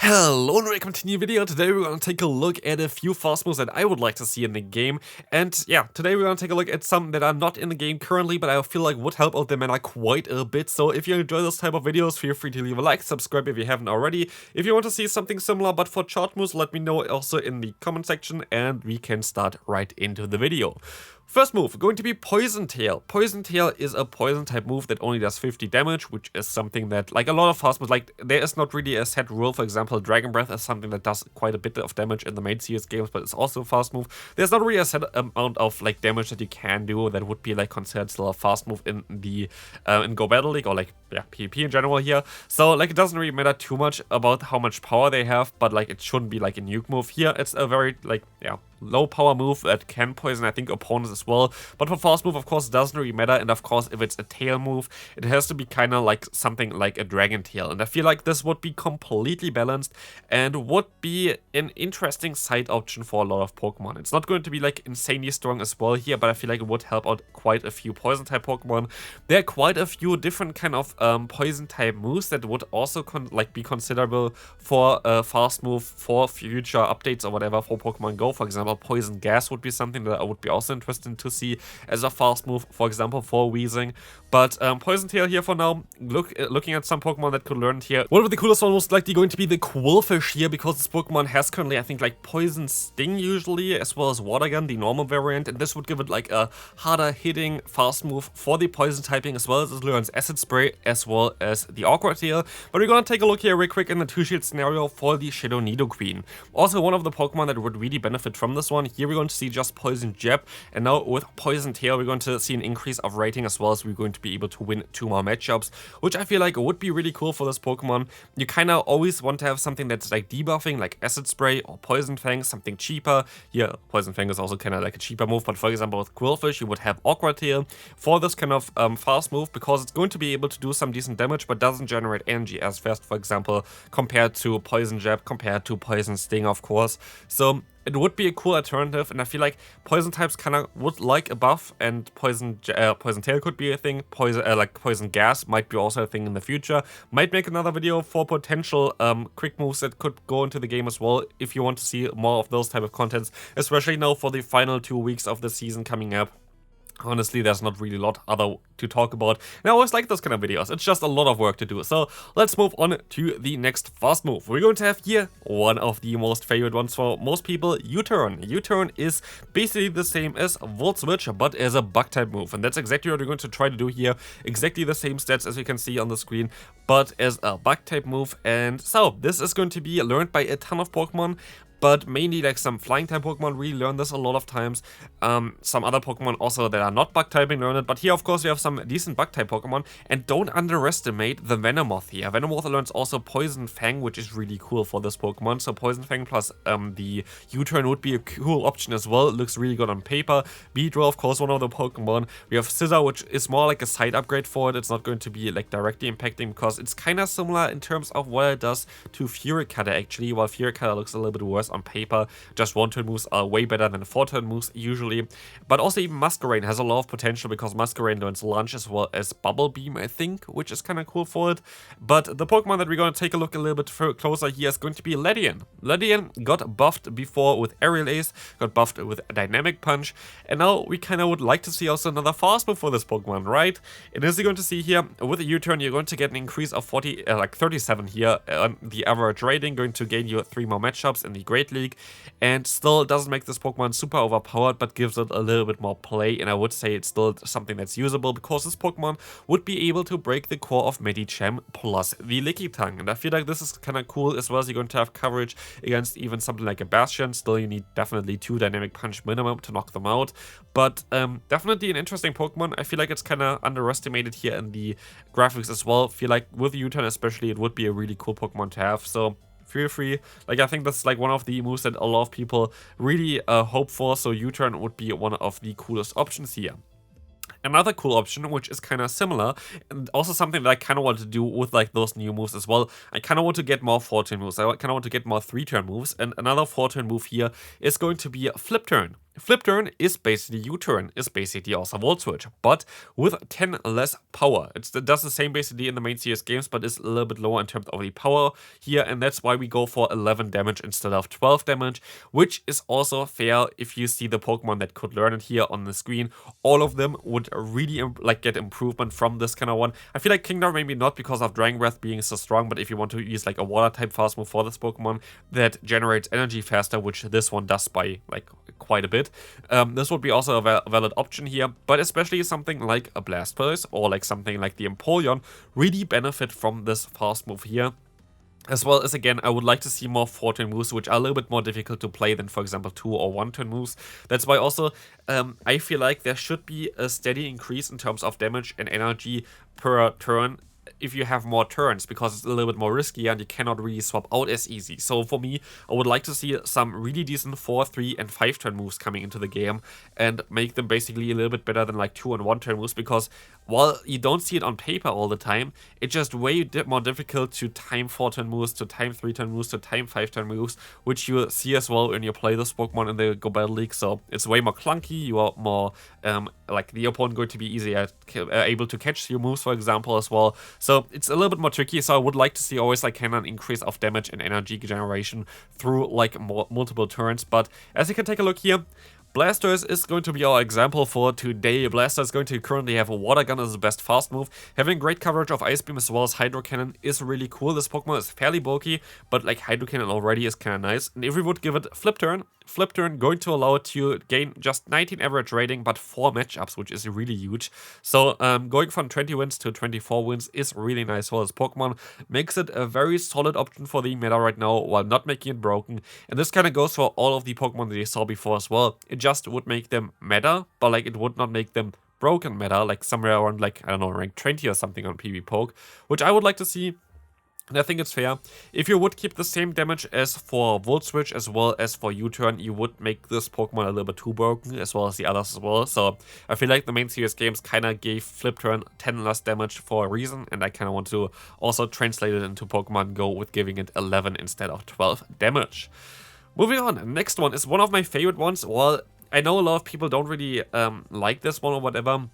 Hello and welcome to a new video. Today we're going to take a look at a few fast moves that I would like to see in the game. And yeah, today we're going to take a look at some that are not in the game currently, but I feel like would help out the meta quite a bit. So if you enjoy this type of videos, feel free to leave a like, subscribe if you haven't already. If you want to see something similar but for chart moves, let me know also in the comment section and we can start right into the video. First move, going to be Poison Tail. Poison Tail is a poison type move that only does 50 damage, which is something that, like a lot of fast moves, like there is not really a set rule. For example, Dragon Breath is something that does quite a bit of damage in the main CS games, but it's also a fast move. There's not really a set amount of like damage that you can do that would be like considered still a fast move in the Go Battle League or like PvP in general here. So like it doesn't really matter too much about how much power they have, but like it shouldn't be like a nuke move. Here it's a very low power move that can poison I think opponents as well, but for fast move of course it doesn't really matter. And of course if it's a tail move it has to be kind of like something like a dragon tail, and I feel like this would be completely balanced and would be an interesting side option for a lot of Pokemon. It's not going to be like insanely strong as well here, but I feel like it would help out quite a few poison type Pokemon. There are quite a few different kind of poison type moves that would also be considerable for a fast move for future updates or whatever for Pokemon Go. For example, Poison Gas would be something that I would be also interested to see as a fast move, for example, for Weezing. But Poison Tail here for now, looking at some Pokemon that could learn here. One of the coolest one most likely going to be the Quillfish here, because this Pokemon has currently, I think, like Poison Sting usually, as well as Water Gun, the normal variant, and this would give it like a harder hitting fast move for the Poison typing, as well as it learns Acid Spray, as well as the Awkward Tail. But we're gonna take a look here real quick in the 2-shield scenario for the Shadow Nidoqueen. Also one of the Pokemon that would really benefit from this one. Here we're going to see just Poison Jab, and now with Poison Tail we're going to see an increase of rating, as well as we're going to be able to win 2 more matchups, which I feel like would be really cool for this Pokemon. You kind of always want to have something that's like debuffing, like Acid Spray or Poison Fang, something cheaper. Here Poison Fang is also kind of like a cheaper move, but for example with Quillfish you would have Awkward Tail for this kind of fast move, because it's going to be able to do some decent damage but doesn't generate energy as fast, for example, compared to Poison Jab, compared to Poison Sting of course. So it would be a cool alternative, and I feel like poison types kind of would like a buff, and Poison Tail could be a thing. Poison Gas might be also a thing in the future. Might make another video for potential quick moves that could go into the game as well, if you want to see more of those type of contents, especially now for the final 2 weeks of the season coming up. Honestly, there's not really a lot other to talk about, and I always like those kind of videos. It's just a lot of work to do. So let's move on to the next fast move. We're going to have here one of the most favorite ones for most people, U-Turn. U-Turn is basically the same as Volt Switch, but as a bug type move, and that's exactly what we're going to try to do here. Exactly the same stats as you can see on the screen, but as a bug type move. And so this is going to be learned by a ton of Pokemon, but mainly like some flying type Pokemon really learn this a lot of times. Some other Pokemon also that are not bug typing learn it, but here of course we have some decent bug type Pokemon, and don't underestimate the Venomoth here. Venomoth learns also Poison Fang, which is really cool for this Pokemon. So Poison Fang plus the U-Turn would be a cool option as well. It looks really good on paper. Beedrill of course one of the Pokemon. We have Scissor, which is more like a side upgrade for it. It's not going to be like directly impacting, because it's kind of similar in terms of what it does to Fury Cutter actually, while Fury Cutter looks a little bit worse on paper. Just 1-turn moves are way better than 4-turn moves usually. But also even Masquerain has a lot of potential, because Masquerain learns Lunge as well as Bubble Beam I think, which is kind of cool for it. But the Pokemon that we're going to take a look a little bit closer here is going to be Ledian. Ledian got buffed before with Aerial Ace, got buffed with Dynamic Punch, and now we kind of would like to see also another fast move for this Pokemon, right? And as you're going to see here, with a U-Turn you're going to get an increase of 37 here on the average rating, going to gain you 3 more matchups in the Great League. And still doesn't make this Pokemon super overpowered, but gives it a little bit more play, and I would say it's still something that's usable, because this Pokemon would be able to break the core of Medicham plus the Lickitung, and I feel like this is kind of cool, as well as you're going to have coverage against even something like a Bastion. Still you need definitely 2 Dynamic Punch minimum to knock them out, but definitely an interesting Pokemon. I feel like it's kind of underestimated here in the graphics as well. I feel like with U-Turn especially it would be a really cool Pokemon to have, so feel free. Like I think that's like one of the moves that a lot of people really hope for, so U-Turn would be one of the coolest options here. Another cool option, which is kind of similar, and also something that I kind of want to do with like those new moves as well. I kind of want to get more 4-turn moves. I kind of want to get more 3-turn moves, and another 4-turn move here is going to be Flip Turn. Flip Turn is basically U-Turn, is basically also Volt Switch, but with 10 less power. It does the same basically in the main CS games, but is a little bit lower in terms of the power here, and that's why we go for 11 damage instead of 12 damage, which is also fair if you see the Pokemon that could learn it here on the screen. All of them would really like get improvement from this kind of one. I feel like Kingdom maybe not because of Dragon Breath being so strong, but if you want to use like a water type fast move for this Pokemon that generates energy faster, which this one does by like quite a bit, this would be also a valid option here, but especially something like a Blastoise or like something like the Empoleon really benefit from this fast move here. As well as, again, I would like to see more 4-turn moves, which are a little bit more difficult to play than, for example, 2 or 1-turn moves. That's why also I feel like there should be a steady increase in terms of damage and energy per turn if you have more turns, because it's a little bit more risky and you cannot really swap out as easy. So for me, I would like to see some really decent 4, 3, and 5-turn moves coming into the game and make them basically a little bit better than like 2 and 1-turn moves, because while you don't see it on paper all the time, it's just way more difficult to time 4-turn moves, to time 3-turn moves, to time 5-turn moves, which you see as well when you play this Pokemon in the Go Battle League. So it's way more clunky, you are more like the opponent going to be easier able to catch your moves, for example, as well. So it's a little bit more tricky, so I would like to see always like kind of an increase of damage and energy generation through like multiple turns. But as you can take a look here, Blastoise is going to be our example for today. Blastoise is going to currently have a Water Gun as the best fast move. Having great coverage of Ice Beam as well as Hydro Cannon is really cool. This Pokemon is fairly bulky, but like Hydro Cannon already is kind of nice. And if we would give it Flip Turn going to allow it to gain just 19 average rating, but 4 matchups, which is really huge. So going from 20 wins to 24 wins is really nice for this Pokemon. Makes it a very solid option for the meta right now, while not making it broken. And this kind of goes for all of the Pokemon that you saw before as well. It just would make them meta, but like it would not make them broken meta, like somewhere around like, I don't know, rank 20 or something on PvPoke, which I would like to see. And I think it's fair. If you would keep the same damage as for Volt Switch as well as for U-Turn, you would make this Pokemon a little bit too broken, as well as the others as well. So I feel like the main series games kind of gave Flip Turn 10 less damage for a reason, and I kind of want to also translate it into Pokemon Go with giving it 11 instead of 12 damage. Moving on, next one is one of my favorite ones. Well, I know a lot of people don't really like this one or whatever,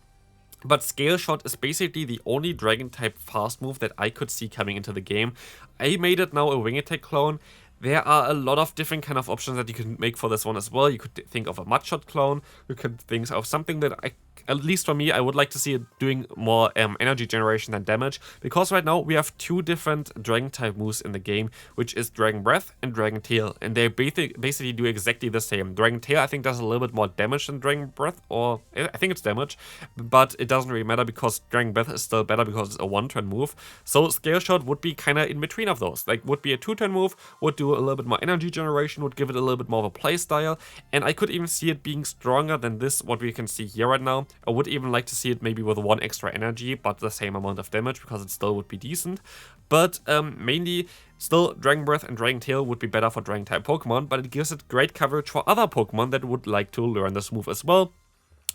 but Scale Shot is basically the only Dragon type fast move that I could see coming into the game. I made it now a Wing Attack clone. There are a lot of different kind of options that you can make for this one as well. You could think of a Mudshot clone. You could think of something that at least for me, I would like to see it doing more energy generation than damage. Because right now we have 2 different Dragon type moves in the game, which is Dragon Breath and Dragon Tail. And they basically do exactly the same. Dragon Tail I think does a little bit more damage than Dragon Breath, or I think it's damage. But it doesn't really matter because Dragon Breath is still better because it's a 1-turn move. So Scale Shot would be kind of in between of those. Like would be a 2-turn move, would do a little bit more energy generation, would give it a little bit more of a play style, and I could even see it being stronger than this, what we can see here right now. I would even like to see it maybe with 1 extra energy, but the same amount of damage, because it still would be decent. But mainly, still, Dragon Breath and Dragon Tail would be better for Dragon type Pokemon, but it gives it great coverage for other Pokemon that would like to learn this move as well.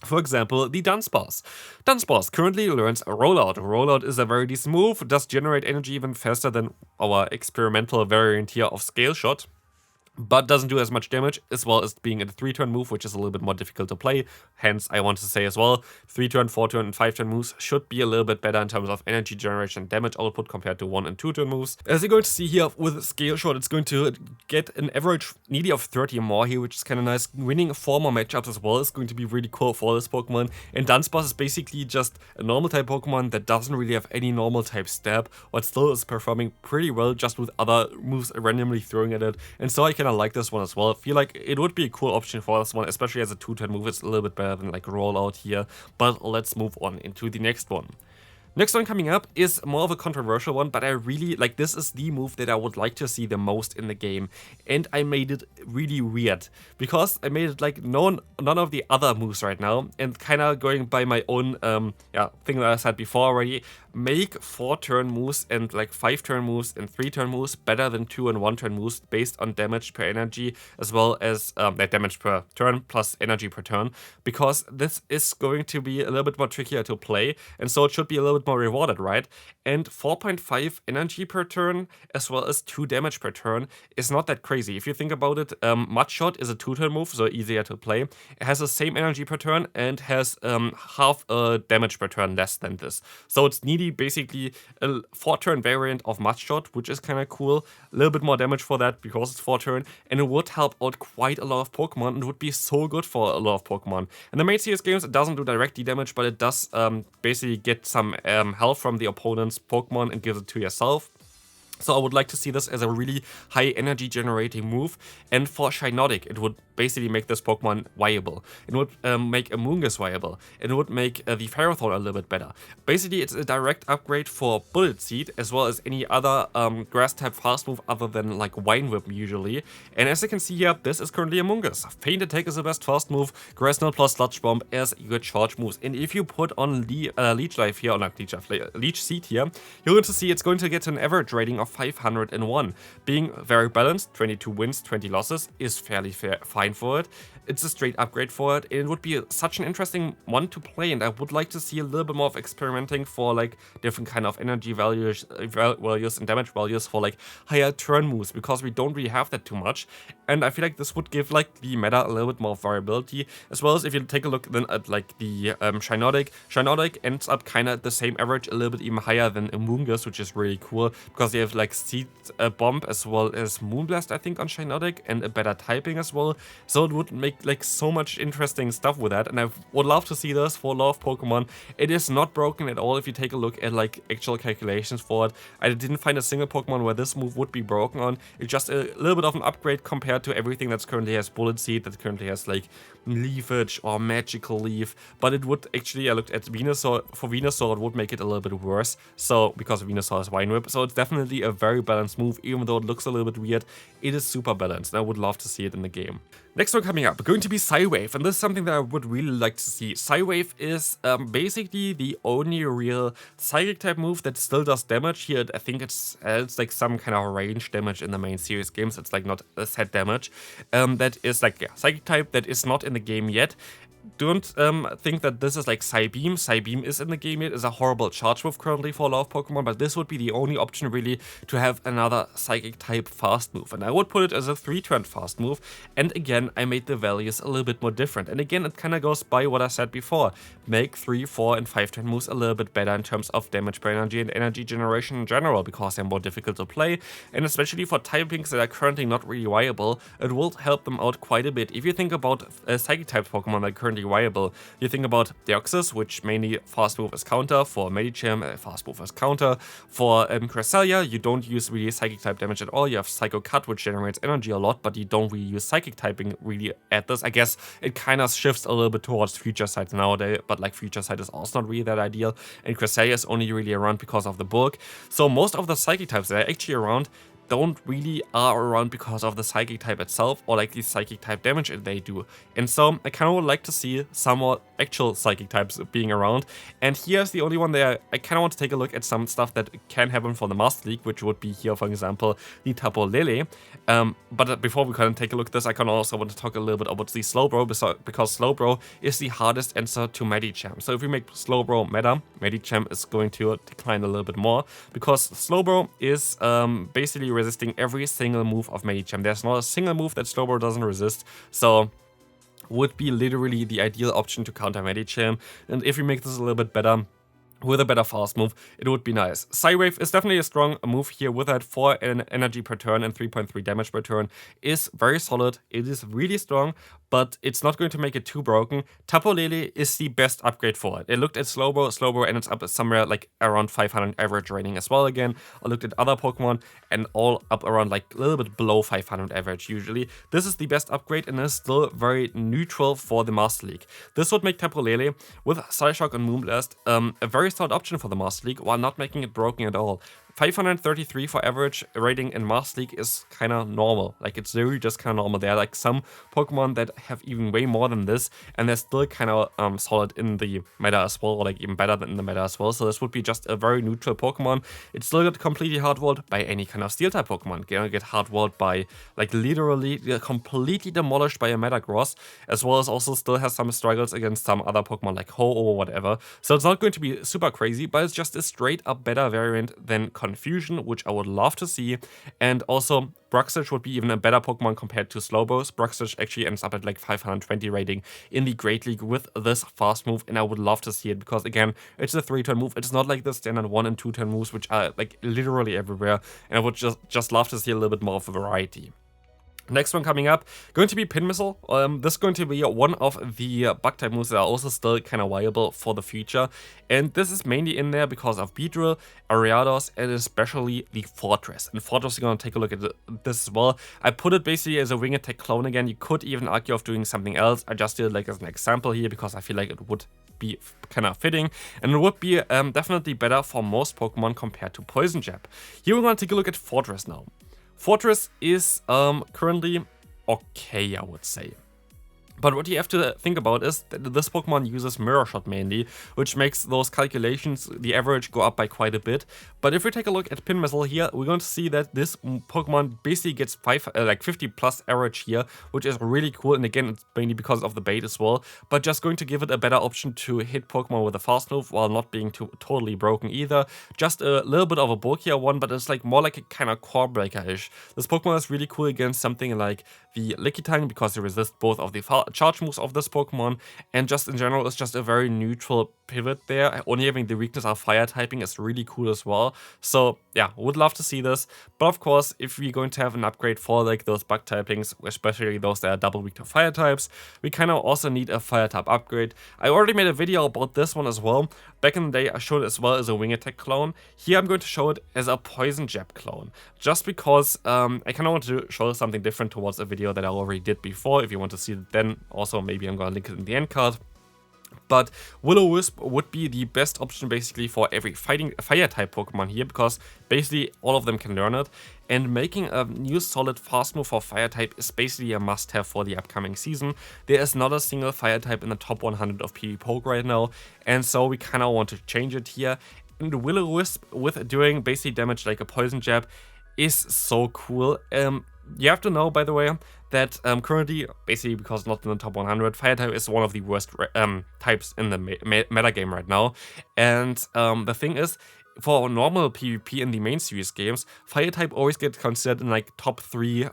For example, the Dunsparce. Dunsparce currently learns a Rollout. Rollout is a very decent move, does generate energy even faster than our experimental variant here of Scale Shot, but doesn't do as much damage, as well as being a 3-turn move, which is a little bit more difficult to play. Hence, I want to say as well, 3-turn, 4-turn, and 5-turn moves should be a little bit better in terms of energy generation and damage output compared to 1- and 2-turn moves. As you're going to see here with Scale Shot, it's going to get an average nearly of 30 or more here, which is kind of nice. Winning 4 more matchups as well is going to be really cool for this Pokemon. And Dunsparce is basically just a normal type Pokemon that doesn't really have any normal type stab, but still is performing pretty well just with other moves randomly throwing at it. And so I kind of like this one as well. I feel like it would be a cool option for this one, especially as a 2-turn move. It's a little bit better than like Rollout here, but let's move on into the next one. Next one coming up is more of a controversial one, but I really like, this is the move that I would like to see the most in the game, and I made it really weird because I made it like none of the other moves right now, and kind of going by my own thing that I said before already. Make 4-turn moves and like 5-turn moves and 3-turn moves better than 2- and 1-turn moves based on damage per energy, as well as damage per turn plus energy per turn, because this is going to be a little bit more trickier to play, and so it should be a little bit bit more rewarded, right? And 4.5 energy per turn, as well as 2 damage per turn, is not that crazy. If you think about it, Mudshot is a 2-turn move, so easier to play. It has the same energy per turn and has half a damage per turn less than this. So it's nearly basically a 4-turn variant of Mudshot, which is kind of cool. A little bit more damage for that because it's 4-turn, and it would help out quite a lot of Pokemon, and would be so good for a lot of Pokemon. In the main series games, it doesn't do direct damage, but it does basically get some health from the opponent's Pokemon and gives it to yourself. So I would like to see this as a really high energy generating move, and for Shiinotic it would basically make this Pokemon viable. It would make Amoongus viable, and it would make the Ferrothorn a little bit better. Basically it's a direct upgrade for Bullet Seed, as well as any other grass type fast move other than like Vine Whip usually. And as you can see here, this is currently Amoongus. Feint Attack is the best fast move, Grass Knot plus Sludge Bomb as your charge moves. And if you put on Leech Life here, or not Leech Life, Leech Seed here, you're going to see it's going to get an average rating of 501. Being very balanced, 22 wins, 20 losses, is fairly fine for it. It's a straight upgrade for it. It would be such an interesting one to play, and I would like to see a little bit more of experimenting for like different kind of energy values and damage values for like higher turn moves, because we don't really have that too much. And I feel like this would give like the meta a little bit more variability, as well as if you take a look then at like the Shiinotic. Shiinotic ends up kind of at the same average, a little bit even higher than Amoongus, which is really cool because they have like Seed Bomb as well as Moonblast, I think, on Shiinotic, and a better typing as well. So it would make like so much interesting stuff with that, and I would love to see this for a lot of Pokemon. It is not broken at all if you take a look at like actual calculations for it. I didn't find a single Pokemon where this move would be broken on. It's just a little bit of an upgrade compared to everything that's currently has Bullet Seed, that currently has like Leafage or Magical Leaf, but it would actually, I looked at Venusaur, for Venusaur it would make it a little bit worse, so because Venusaur has Vine Whip, so it's definitely a very balanced move. Even though it looks a little bit weird, it is super balanced, and I would love to see it in the game. Next one coming up, going to be Psywave, and this is something that I would really like to see. Psywave is basically the only real Psychic type move that still does damage here. I think it's like some kind of range damage in the main series games. It's like not a set damage. That is like, yeah, Psychic type that is not in the game yet. Don't think that this is like Psybeam. Psybeam is in the game yet, is a horrible charge move currently for a lot of Pokemon, but this would be the only option really to have another Psychic type fast move. And I would put it as a 3-turn fast move. And again, I made the values a little bit more different. And again, it kind of goes by what I said before. Make 3, 4, and 5-turn moves a little bit better in terms of damage per energy and energy generation in general, because they're more difficult to play. And especially for typings that are currently not really viable, it will help them out quite a bit. If you think about Psychic type Pokemon that are currently viable, you think about Deoxys, which mainly fast move as counter, for Medicham, fast move as counter, for Cresselia, you don't use really Psychic type damage at all. You have Psycho Cut, which generates energy a lot, but you don't really use Psychic typing really at this. I guess it kind of shifts a little bit towards Future Sight nowadays, but like Future Sight is also not really that ideal, and Cresselia is only really around because of the bulk. So most of the Psychic types that are actually around don't really are around because of the Psychic type itself, or like the Psychic type damage they do. And so I kind of would like to see some more actual Psychic types being around. And here's the only one there. I kind of want to take a look at some stuff that can happen for the Master League, which would be here, for example, the Tapu Lele. But before we can take a look at this, I can also want to talk a little bit about the Slowbro, because Slowbro is the hardest answer to Medicham. So if we make Slowbro meta, Medicham is going to decline a little bit more, because Slowbro is basically resisting every single move of Medicham. There's not a single move that Slowbro doesn't resist, so would be literally the ideal option to counter Medicham. And if we make this a little bit better, with a better fast move, it would be nice. Psywave is definitely a strong move here with that 4 energy per turn and 3.3 damage per turn. Is very solid. It is really strong, but it's not going to make it too broken. Tapu Lele is the best upgrade for it. I looked at Slowbro. Slowbro ends up somewhere like around 500 average rating as well again. I looked at other Pokemon and all up around like a little bit below 500 average usually. This is the best upgrade and is still very neutral for the Master League. This would make Tapu Lele with Psyshock and Moonblast a very solid option for the Master League while not making it broken at all. 533 for average rating in Master League is kind of normal. Like, it's really just kind of normal. There are like some Pokemon that have even way more than this, and they're still kind of solid in the meta as well, or like even better than in the meta as well. So this would be just a very neutral Pokemon. It's still not completely hard-walled by any kind of Steel-type Pokemon. Gonna get hard-walled by, like, literally completely demolished by a Metagross, as well as also still has some struggles against some other Pokemon like Ho or whatever. So it's not going to be super crazy, but it's just a straight-up better variant than Confusion, which I would love to see. And also, Broguiere would be even a better Pokemon compared to Slowbro. Broguiere actually ends up at like 520 rating in the Great League with this fast move, and I would love to see it because, again, it's a 3-turn move. It's not like the standard 1- and 2-turn moves, which are like literally everywhere, and I would just love to see a little bit more of a variety. Next one coming up, going to be Pin Missile. This is going to be one of the bug-type moves that are also still kind of viable for the future. And this is mainly in there because of Beedrill, Ariados, and especially the Forretress. And Forretress, you're going to take a look at this as well. I put it basically as a wing attack clone again. You could even argue of doing something else. I just did it like as an example here because I feel like it would be kind of fitting, and it would be definitely better for most Pokemon compared to Poison Jab. Here we're going to take a look at Forretress now. Forretress is currently okay, I would say. But what you have to think about is that this Pokemon uses Mirror Shot mainly, which makes those calculations, the average, go up by quite a bit. But if we take a look at Pin Missile here, we're going to see that this Pokemon basically gets 50 plus average here, which is really cool. And again, it's mainly because of the bait as well, but just going to give it a better option to hit Pokemon with a fast move while not being totally broken either. Just a little bit of a bulkier one, but it's like more like a kind of core breaker-ish. This Pokemon is really cool against something like the Lickitung because it resists both of the charge moves of this Pokemon, and just in general it's just a very neutral pivot there. Only having the weakness of fire typing is really cool as well. So yeah, would love to see this. But of course, if we're going to have an upgrade for like those bug typings, especially those that are double weak to fire types, we kind of also need a fire type upgrade. I already made a video about this one as well. Back in the day I showed it as well as a wing attack clone. Here I'm going to show it as a poison jab clone, just because I kind of want to show something different towards a video that I already did before. If you want to see it then, also maybe I'm going to link it in the end card. But Will-O-Wisp would be the best option basically for every fire type Pokemon here, because basically all of them can learn it, and making a new solid fast move for fire type is basically a must have for the upcoming season. There is not a single fire type in the top 100 of PvPoke right now, and so we kind of want to change it here. And the Will-O-Wisp with doing basically damage like a poison jab is so cool. You have to know, by the way, that currently, basically because not in the top 100, fire type is one of the worst types in the meta game right now. And the thing is, for normal PvP in the main series games, fire type always gets considered in like top 3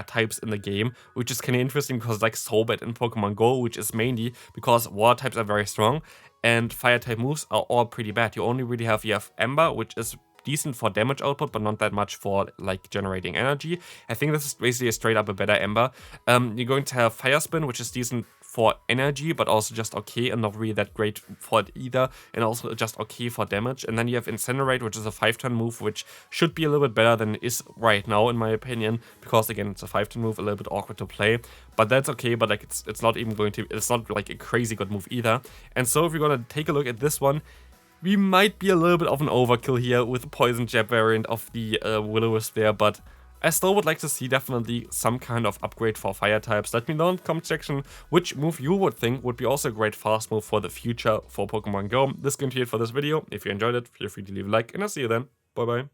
types in the game, which is kind of interesting because it's like so bad in Pokemon Go, which is mainly because water types are very strong and fire type moves are all pretty bad. You only really have Ember, which is decent for damage output, but not that much for like generating energy. I think this is basically a straight up a better Ember. You're going to have Fire Spin, which is decent for energy, but also just okay and not really that great for it either, and also just okay for damage. And then you have Incinerate, which is a 5-turn move, which should be a little bit better than it is right now in my opinion, because again it's a 5-turn move, a little bit awkward to play, but that's okay. But like it's not even going to, it's not like a crazy good move either. And so if you're gonna take a look at this one, we might be a little bit of an overkill here with the Poison Jab variant of the Will-O-Wisp there, but I still would like to see definitely some kind of upgrade for fire types. Let me know in the comment section which move you would think would be also a great fast move for the future for Pokemon Go. This is going to be it for this video. If you enjoyed it, feel free to leave a like, and I'll see you then. Bye bye.